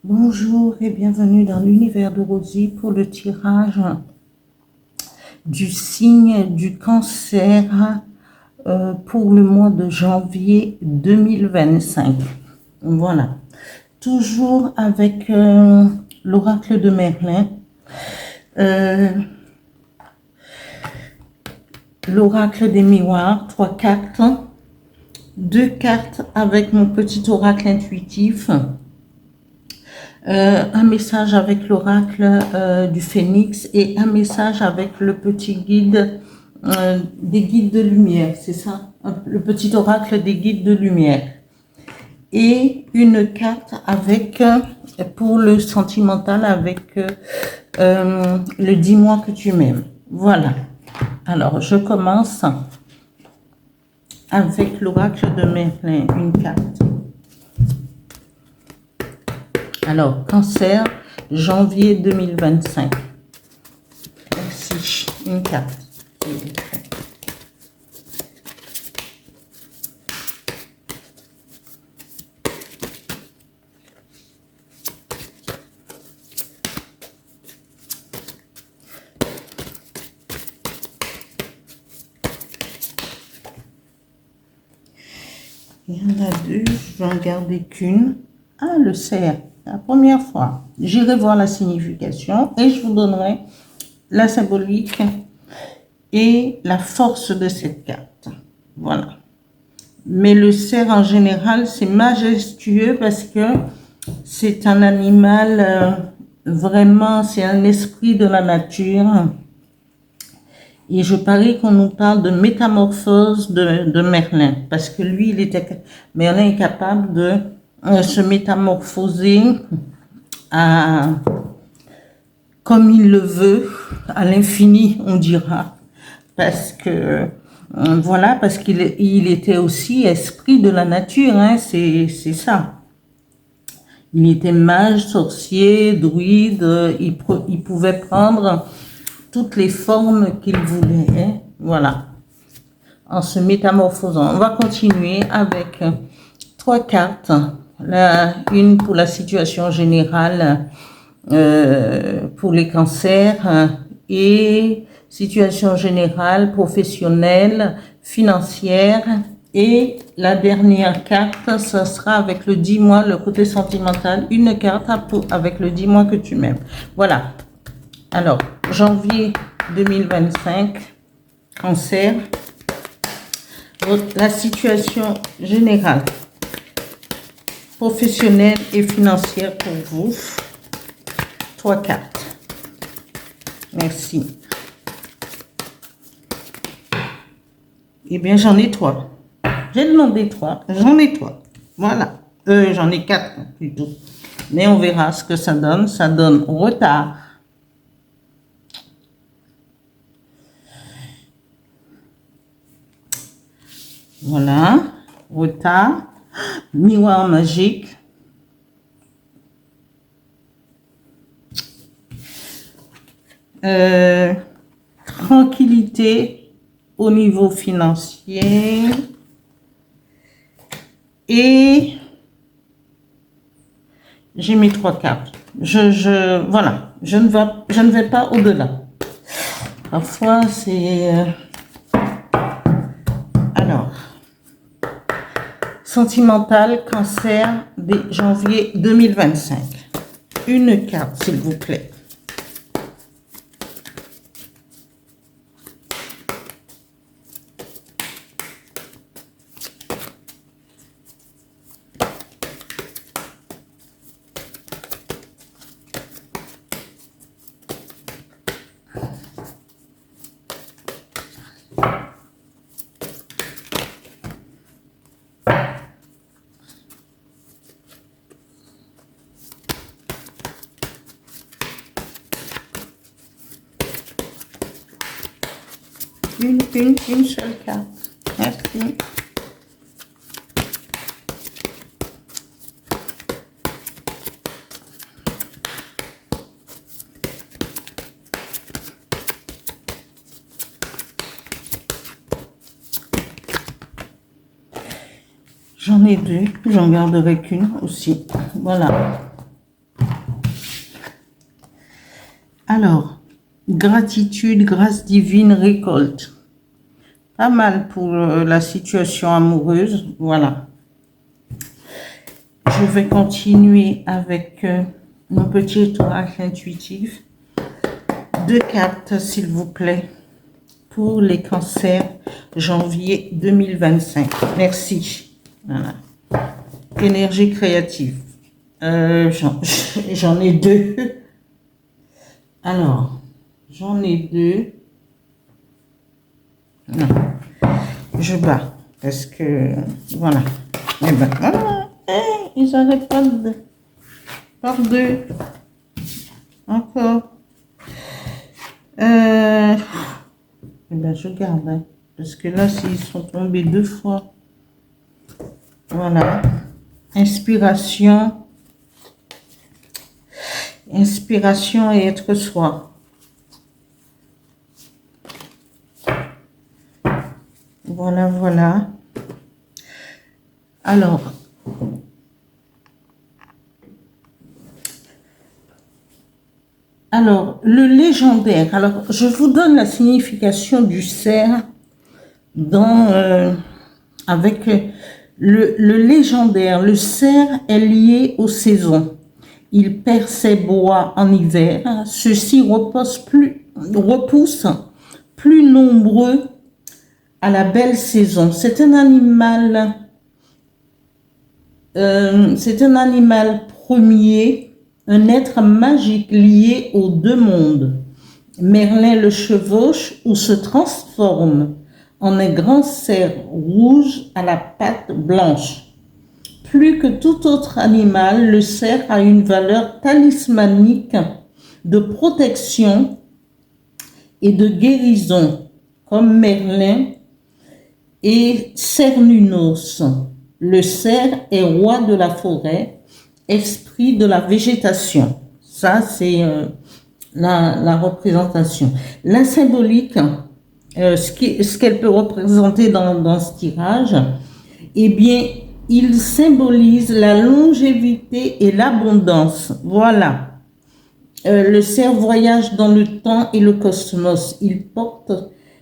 Bonjour et bienvenue dans l'univers de Rosie pour le tirage du signe du cancer pour le mois de janvier 2025. Voilà. Toujours avec l'oracle de Merlin. L'oracle des miroirs, 3 cartes. 2 cartes avec mon petit oracle intuitif. Un message avec l'oracle du phénix et un message avec le petit guide des guides de lumière, c'est ça? Le petit oracle des guides de lumière. Et une carte avec, pour le sentimental, avec le dis-moi que tu m'aimes. Voilà. Alors, je commence avec l'oracle de Merlin, une carte. Alors, cancer, janvier 2025. Merci. Une carte. Il y en a 2, je vais en garder qu'une. Ah, le cerf, la première fois. J'irai voir la signification et je vous donnerai la symbolique et la force de cette carte. Voilà. Mais le cerf en général, c'est majestueux parce que c'est un animal, vraiment, c'est un esprit de la nature. Et je parie qu'on nous parle de métamorphose de Merlin, parce que lui, Merlin est capable de se métamorphoser comme il le veut, à l'infini, on dira, parce que voilà, parce qu'il était aussi esprit de la nature, hein, c'est ça. Il était mage, sorcier, druide, il pouvait prendre toutes les formes qu'il voulait, hein, voilà, en se métamorphosant. On va continuer avec 3 cartes, une pour la situation générale pour les cancers et situation générale, professionnelle, financière. Et la dernière carte, ça sera avec le dis-moi, le côté sentimental, une carte avec le dis-moi que tu m'aimes. Voilà. Alors, janvier 2025, cancer, la situation générale, professionnelle et financière pour vous. 3 cartes. Merci. Eh bien, j'en ai 3. J'ai demandé 3, j'en ai 3. Voilà. J'en ai 4 plutôt. Mais on verra ce que ça donne. Ça donne retard. Voilà. Retard. Miroir magique. Tranquillité au niveau financier et j'ai mis 3 cartes. Voilà, je ne vais pas au-delà. Parfois c'est alors sentimental, cancer, dès janvier 2025. Une carte s'il vous plaît. Une seule carte. Merci. J'en ai 2, j'en garderai qu'une aussi. Voilà. Alors, gratitude, grâce divine, récolte. Pas mal pour la situation amoureuse. Voilà. Je vais continuer avec mon petit oracle intuitif. 2 cartes, s'il vous plaît, pour les cancers, janvier 2025. Merci. Voilà. Énergie créative. J'en ai 2. Alors, j'en ai 2. Non. Je bats. Parce que, voilà. Eh ben, voilà. Ils n'arrêtent pas de... Par 2. Encore. Eh ben, je garde. Hein, parce que là, s'ils sont tombés 2 fois. Voilà. Inspiration. Inspiration et être soi. Voilà, voilà. Alors, le légendaire. Alors, je vous donne la signification du cerf avec le légendaire. Le cerf est lié aux saisons. Il perd ses bois en hiver. Ceux-ci repoussent plus nombreux à la belle saison. C'est un animal premier, un être magique lié aux 2 mondes. Merlin le chevauche ou se transforme en un grand cerf rouge à la patte blanche. Plus que tout autre animal, le cerf a une valeur talismanique de protection et de guérison, comme Merlin et Cernunnos. Le cerf est roi de la forêt, esprit de la végétation. Ça, c'est la représentation. La symbolique, ce qu'elle peut représenter dans ce tirage, eh bien, il symbolise la longévité et l'abondance. Voilà. Le cerf voyage dans le temps et le cosmos. Il porte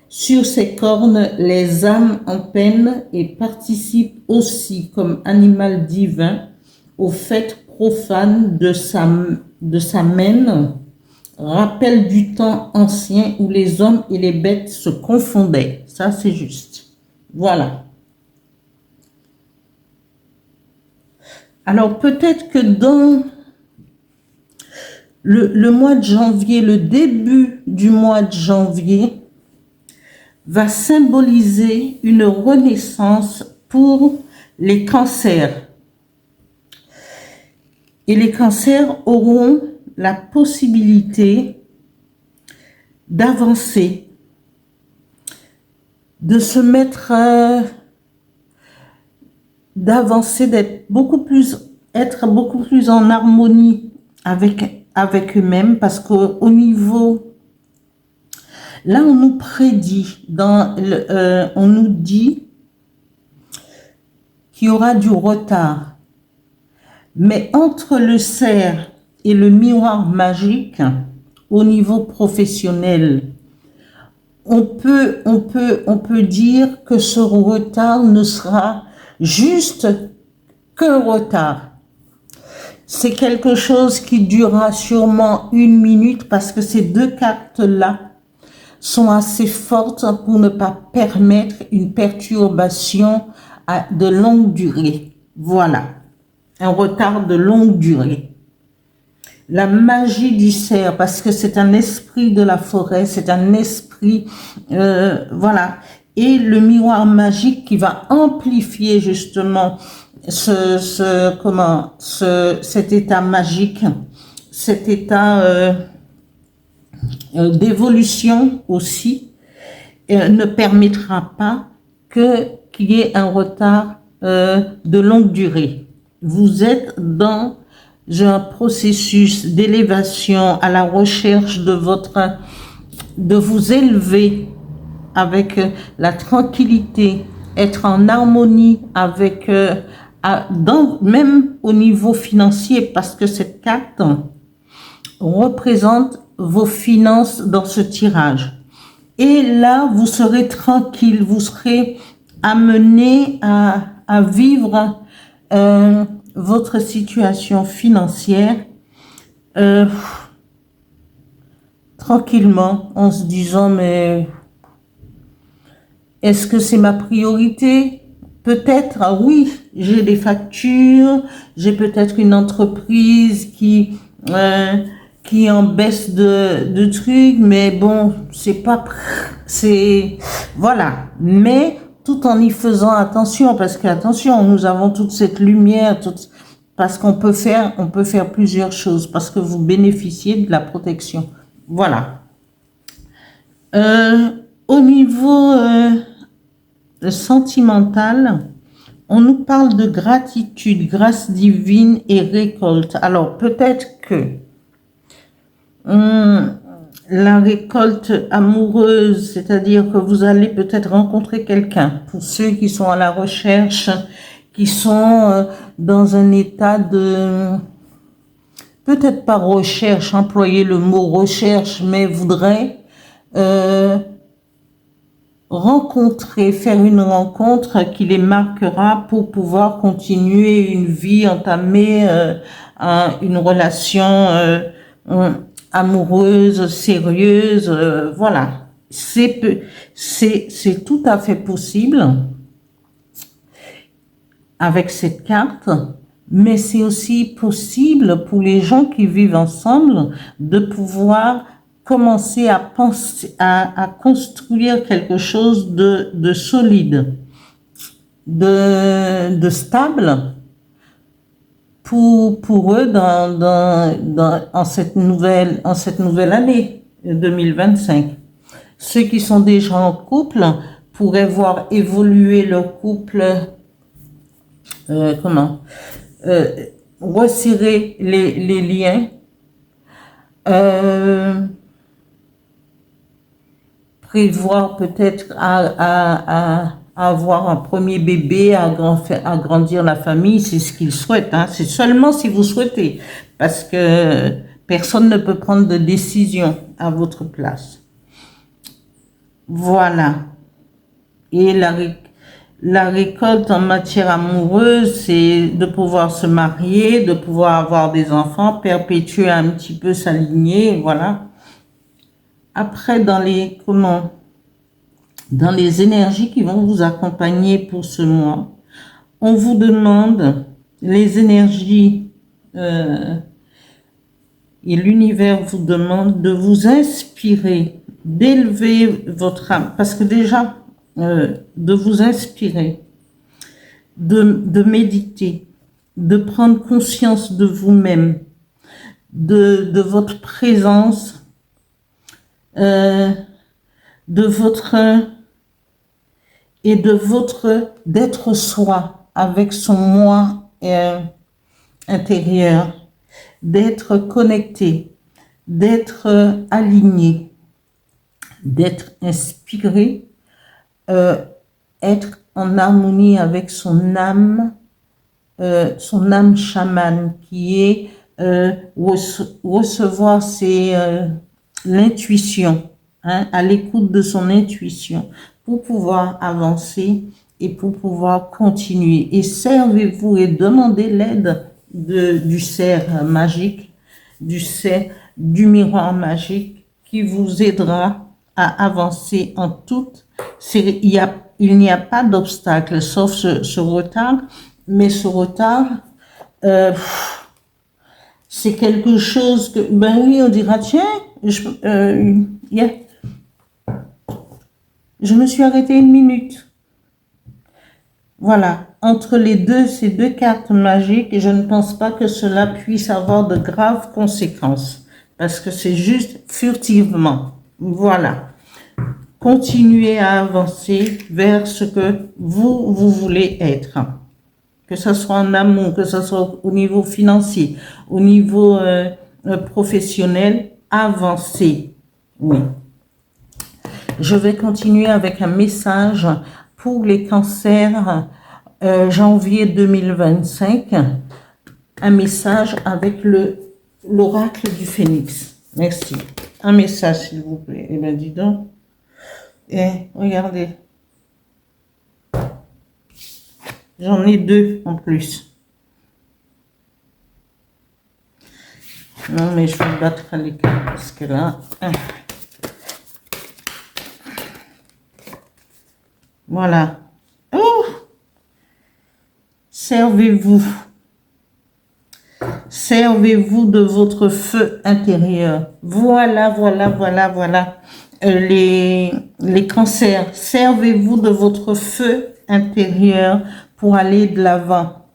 sur ses cornes les âmes en peine et participe aussi comme animal divin aux fêtes profanes de sa mène, rappel du temps ancien où les hommes et les bêtes se confondaient. Ça, c'est juste. Voilà. Alors, peut-être que dans le mois de janvier, le début du mois de janvier, va symboliser une renaissance pour les cancers. Et les cancers auront la possibilité d'avancer, de se mettre, d'avancer, être beaucoup plus en harmonie avec eux-mêmes, parce qu'au niveau, là on nous prédit, on nous dit qu'il y aura du retard. Mais entre le cerf et le miroir magique, au niveau professionnel, on peut dire que ce retard ne sera juste qu'un retard. C'est quelque chose qui durera sûrement 1 minute, parce que ces 2 cartes-là sont assez fortes pour ne pas permettre une perturbation de longue durée. Voilà, un retard de longue durée. La magie du cerf, parce que c'est un esprit de la forêt, c'est un esprit, voilà. Et le miroir magique qui va amplifier justement cet état magique, cet état d'évolution aussi, ne permettra pas qu'il y ait un retard de longue durée. Vous êtes dans un processus d'élévation, à la recherche de vous élever avec la tranquillité, être en harmonie avec, même au niveau financier, parce que cette carte représente vos finances dans ce tirage. Et là, vous serez tranquille, vous serez amené à vivre votre situation financière tranquillement, en se disant, mais est-ce que c'est ma priorité? Peut-être, ah oui, j'ai des factures, j'ai peut-être une entreprise qui est en baisse de trucs, mais bon, voilà. Mais tout en y faisant attention, parce qu'attention, nous avons toute cette lumière, parce qu'on peut faire plusieurs choses, parce que vous bénéficiez de la protection. Voilà. Au niveau sentimental, on nous parle de gratitude, grâce divine et récolte. Alors, peut-être que la récolte amoureuse, c'est-à-dire que vous allez peut-être rencontrer quelqu'un, pour ceux qui sont à la recherche, qui sont dans un état de, peut-être pas recherche, employer le mot recherche, mais voudraient faire une rencontre qui les marquera pour pouvoir continuer une vie, entamer une relation amoureuse, sérieuse, voilà. C'est tout à fait possible avec cette carte, mais c'est aussi possible pour les gens qui vivent ensemble de pouvoir commencer à penser, à construire quelque chose de solide, de stable pour eux en cette nouvelle année 2025. Ceux qui sont déjà en couple pourraient voir évoluer leur couple, resserrer les liens, prévoir peut-être à avoir un premier bébé, à grandir la famille, c'est ce qu'ils souhaitent. Hein. C'est seulement si vous souhaitez, parce que personne ne peut prendre de décision à votre place. Voilà. Et la récolte en matière amoureuse, c'est de pouvoir se marier, de pouvoir avoir des enfants, perpétuer un petit peu sa lignée, voilà. Après, dans les énergies qui vont vous accompagner pour ce mois, on vous demande les énergies et l'univers vous demande de vous inspirer, d'élever votre âme, parce que déjà, de vous inspirer, de méditer, de prendre conscience de vous-même, de votre présence, d'être soi avec son moi intérieur, d'être connecté, d'être aligné, d'être inspiré, être en harmonie avec son âme chamane, qui est recevoir l'intuition, hein, à l'écoute de son intuition, pour pouvoir avancer et pour pouvoir continuer. Et servez-vous et demandez l'aide du cerf magique, du miroir magique, qui vous aidera à avancer en toute. Il n'y a pas d'obstacle, sauf ce retard, mais ce retard, c'est quelque chose que, ben oui, on dira, tiens, je me suis arrêtée 1 minute. Voilà, entre ces deux cartes magiques, je ne pense pas que cela puisse avoir de graves conséquences, parce que c'est juste furtivement. Voilà. Continuez à avancer vers ce que vous voulez être. Que ce soit en amour, que ce soit au niveau financier, au niveau professionnel, avancez. Oui. Je vais continuer avec un message pour les cancers janvier 2025. Un message avec l'oracle du phénix. Merci. un message, s'il vous plaît. Eh bien, dis donc. Eh, regardez. J'en ai 2 en plus. Non, mais je vais battre à l'écart parce que là... Voilà. Oh! Servez-vous. Servez-vous de votre feu intérieur. Voilà, voilà, voilà, voilà. Les cancers, servez-vous de votre feu intérieur pour aller de l'avant.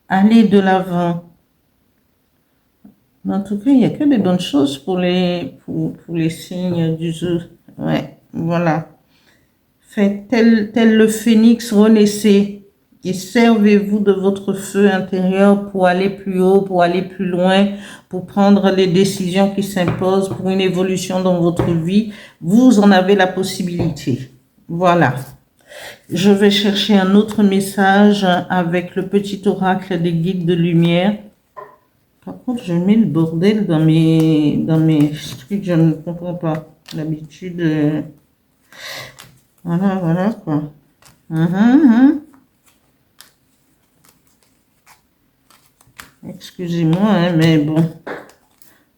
Allez de l'avant. En tout cas, il n'y a que des bonnes choses pour les signes du zoo. Ouais, voilà. Faites tel le phénix, renaissez. Et servez-vous de votre feu intérieur pour aller plus haut, pour aller plus loin, pour prendre les décisions qui s'imposent, pour une évolution dans votre vie. Vous en avez la possibilité. Voilà. Je vais chercher un autre message avec le petit oracle des guides de lumière. Par contre, je mets le bordel dans mes trucs, je ne comprends pas. D'habitude, voilà, voilà quoi. Excusez-moi, hein, mais bon,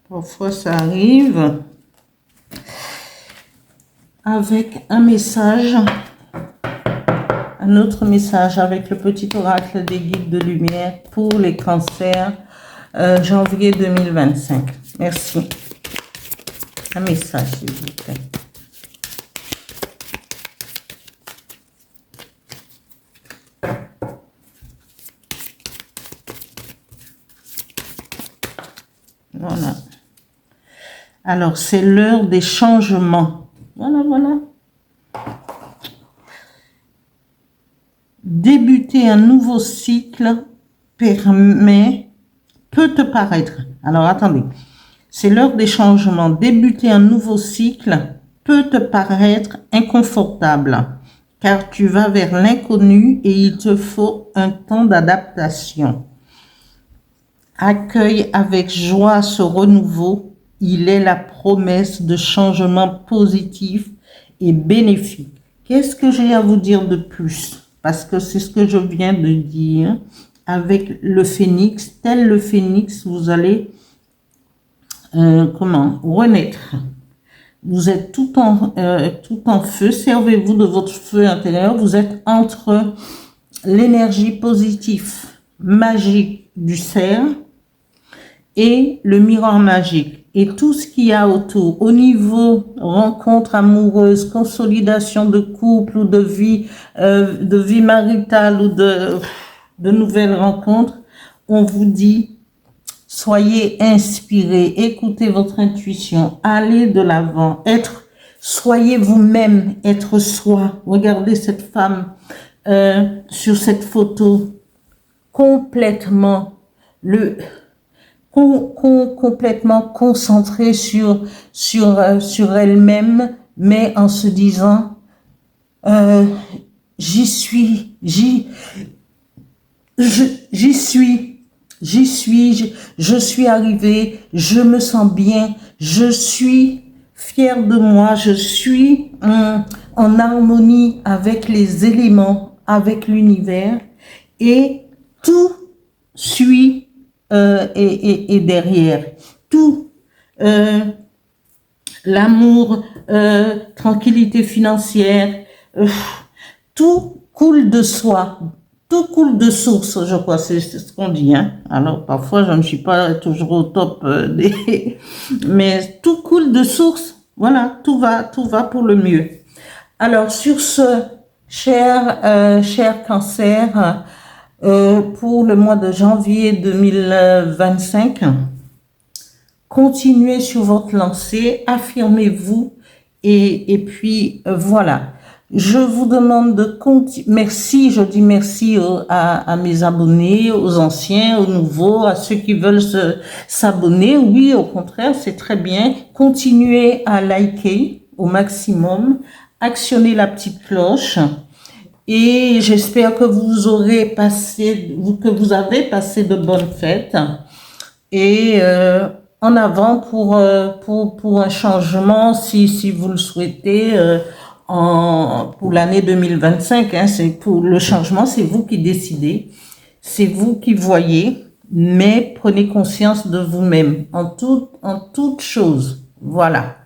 parfois ça arrive. Avec un message, un autre message avec le petit oracle des guides de lumière pour les cancers, janvier 2025. Merci. Un message, s'il vous plaît. Voilà. Alors, c'est l'heure des changements. Voilà, voilà. Débuter un nouveau cycle peut te paraître. Alors, attendez. C'est l'heure des changements. Débuter un nouveau cycle peut te paraître inconfortable, car tu vas vers l'inconnu et il te faut un temps d'adaptation. Accueille avec joie ce renouveau. Il est la promesse de changements positifs et bénéfiques. Qu'est-ce que j'ai à vous dire de plus? Parce que c'est ce que je viens de dire avec le phénix. Tel le phénix, vous allez renaître. Vous êtes tout en feu. Servez-vous de votre feu intérieur. Vous êtes entre l'énergie positive, magique du cerf et le miroir magique. Et tout ce qu'il y a autour, au niveau rencontre amoureuse, consolidation de couple ou de vie maritale ou de nouvelles rencontres, on vous dit, soyez inspirés, écoutez votre intuition, allez de l'avant, soyez vous-même, être soi. Regardez cette femme sur cette photo, complètement complètement concentrée sur elle-même, mais en se disant j'y suis, je suis arrivée, je me sens bien, je suis fière de moi, je suis en harmonie avec les éléments, avec l'univers, et tout suit et derrière. Tout, l'amour, tranquillité financière, tout coule de soi. Tout coule de source, je crois, c'est ce qu'on dit. Hein. Alors, parfois, je ne suis pas toujours au top mais tout coule de source. Voilà, tout va pour le mieux. Alors, sur ce, cher cancer, pour le mois de janvier 2025, continuez sur votre lancée, affirmez-vous, et puis voilà. Je vous demande de continuer. Merci, je dis merci à mes abonnés, aux anciens, aux nouveaux, à ceux qui veulent s'abonner. Oui, au contraire, c'est très bien. Continuez à liker au maximum, actionnez la petite cloche. Et j'espère que vous avez passé de bonnes fêtes. Et en avant pour un changement si vous le souhaitez pour l'année 2025. Hein, c'est pour le changement, c'est vous qui décidez, c'est vous qui voyez, mais prenez conscience de vous-même en toute chose. Voilà.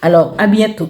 Alors, à bientôt.